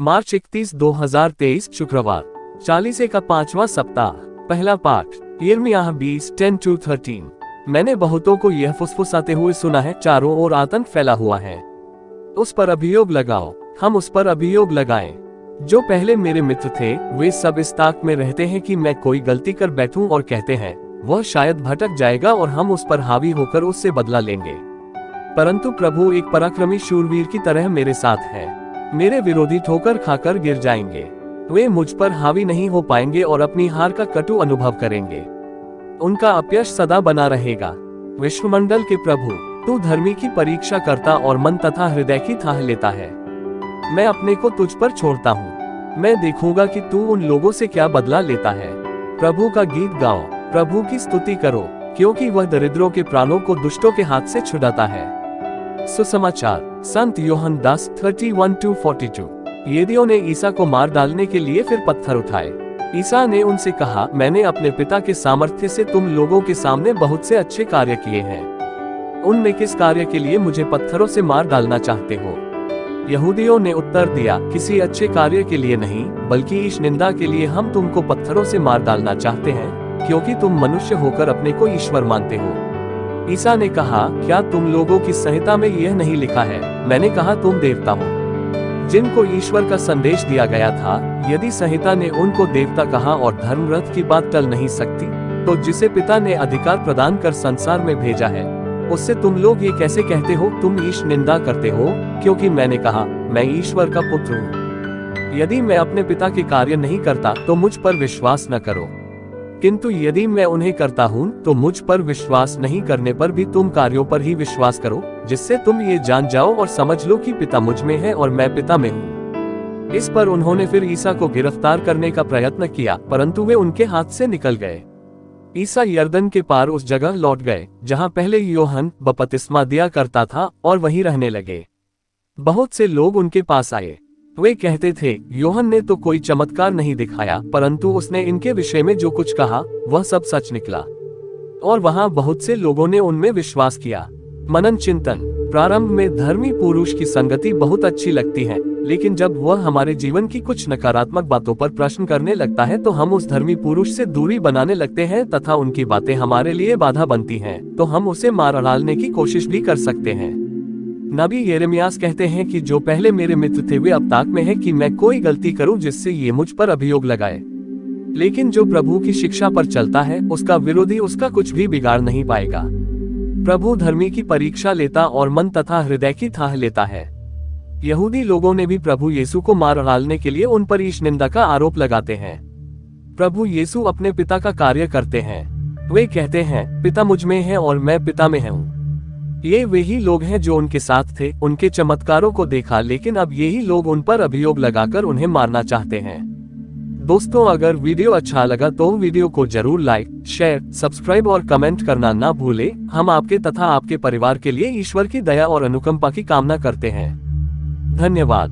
मार्च 31, 2023 शुक्रवार। 40 का 5वां सप्ताह। पहला पाठ यिर्मयाह 20:10-13। मैंने बहुतों को यह फुसफुसाते हुए सुना है, चारों ओर आतंक फैला हुआ है। उस पर अभियोग लगाओ, हम उस पर अभियोग लगाएं। जो पहले मेरे मित्र थे वे सब इस ताक में रहते हैं कि मैं कोई गलती कर बैठूं और कहते हैं वह शायद भटक जाएगा और हम उस पर हावी होकर उससे बदला लेंगे। परंतु प्रभु एक पराक्रमी शूरवीर की तरह मेरे साथ है। मेरे विरोधी ठोकर खाकर गिर जाएंगे। वे मुझ पर हावी नहीं हो पाएंगे और अपनी हार का कटु अनुभव करेंगे। उनका अपयश सदा बना रहेगा। विश्वमंडल के प्रभु, तू धर्मी की परीक्षा करता और मन तथा हृदय की थाह लेता है। मैं अपने को तुझ पर छोड़ता हूँ। मैं देखूंगा कि तू उन लोगों से क्या बदला लेता है। प्रभु का गीत गाओ, प्रभु की स्तुति करो, क्योंकि वह दरिद्रों के प्राणों को दुष्टों के हाथ से छुड़ाता है। सुसमाचार संत यूहन्ना 10:31-42। यहूदियों ने ईसा को मार डालने के लिए फिर पत्थर उठाए। ईसा ने उनसे कहा, मैंने अपने पिता के सामर्थ्य से तुम लोगों के सामने बहुत से अच्छे कार्य किए हैं। उनमें किस कार्य के लिए मुझे पत्थरों से मार डालना चाहते हो? यहूदियों ने उत्तर दिया, किसी अच्छे कार्य के लिए नहीं, बल्कि ईश निंदा के लिए हम तुमको पत्थरों से मार डालना चाहते हैं, क्योंकि तुम मनुष्य होकर अपने को ईश्वर मानते हो। ईसा ने कहा, क्या तुम लोगों की संहिता में यह नहीं लिखा है, मैंने कहा तुम देवता हो, जिनको ईश्वर का संदेश दिया गया था। यदि संहिता ने उनको देवता कहा और धर्मरथ की बात टल नहीं सकती, तो जिसे पिता ने अधिकार प्रदान कर संसार में भेजा है, उससे तुम लोग ये कैसे कहते हो तुम ईश निंदा करते हो? क्योंकि मैंने कहा, मैं ईश्वर का पुत्र हूँ। यदि मैं अपने पिता के कार्य नहीं करता तो मुझ पर विश्वास न करो, किंतु यदि मैं उन्हें करता हूँ तो मुझ पर विश्वास नहीं करने पर भी तुम कार्यों पर ही विश्वास करो, जिससे तुम ये जान जाओ और समझ लो कि पिता मुझ में है और मैं पिता में हूँ। इस पर उन्होंने फिर ईसा को गिरफ्तार करने का प्रयत्न किया, परंतु वे उनके हाथ से निकल गए। ईसा यर्दन के पार उस जगह लौट गए जहाँ पहले यूहन्ना बपतिस्मा दिया करता था और वहीं रहने लगे। बहुत से लोग उनके पास आए। वे कहते थे, यूहन्ना ने तो कोई चमत्कार नहीं दिखाया, परंतु उसने इनके विषय में जो कुछ कहा वह सब सच निकला। और वहां बहुत से लोगों ने उनमें विश्वास किया। मनन चिंतन। प्रारंभ में धर्मी पुरुष की संगति बहुत अच्छी लगती है, लेकिन जब वह हमारे जीवन की कुछ नकारात्मक बातों पर प्रश्न करने लगता है तो हम उस धर्मी पुरुष से दूरी बनाने लगते हैं तथा उनकी बातें हमारे लिए बाधा बनती हैं, तो हम उसे मार डालने की कोशिश भी कर सकते हैं। नबी यिर्मयाह कहते हैं कि जो पहले मेरे मित्र थे वे अब ताक में है कि मैं कोई गलती करूं जिससे ये मुझ पर अभियोग लगाए। लेकिन जो प्रभु की शिक्षा पर चलता है उसका विरोधी उसका कुछ भी बिगाड़ नहीं पाएगा। प्रभु धर्मी की परीक्षा लेता और मन तथा हृदय की थाह लेता है। यहूदी लोगों ने भी प्रभु यीशु को मार डालने के लिए उन पर ईश निंदा का आरोप लगाते हैं। प्रभु यीशु अपने पिता का कार्य करते हैं। वे कहते हैं, पिता मुझ में है और मैं पिता में हूँ। ये वही लोग हैं जो उनके साथ थे, उनके चमत्कारों को देखा, लेकिन अब यही लोग उन पर अभियोग लगाकर उन्हें मारना चाहते हैं। दोस्तों, अगर वीडियो अच्छा लगा तो वीडियो को जरूर लाइक, शेयर, सब्सक्राइब और कमेंट करना ना भूले। हम आपके तथा आपके परिवार के लिए ईश्वर की दया और अनुकंपा की कामना करते हैं। धन्यवाद।